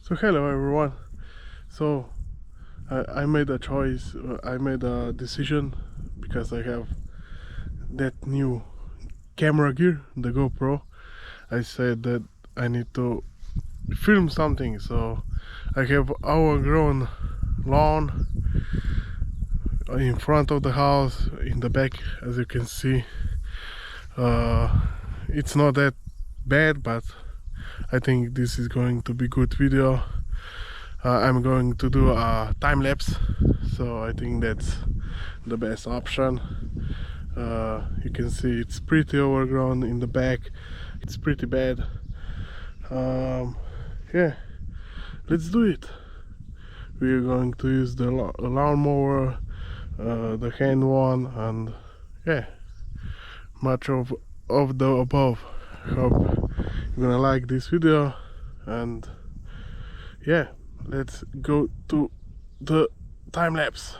So hello everyone. So I made a choice, I made a decision because I have that new camera gear, the GoPro. I said that I need to film something, so I have overgrown lawn in front of the house, in the back, as you can see. It's not that bad, but I think this is going to be good video. I'm going to do a time lapse, so I think that's the best option. You can see it's pretty overgrown in the back, it's pretty bad. Yeah, let's do it. We're going to use the lawnmower, the hand one, and yeah, much of the above. Hope you're gonna like this video, and yeah, let's go to the time lapse.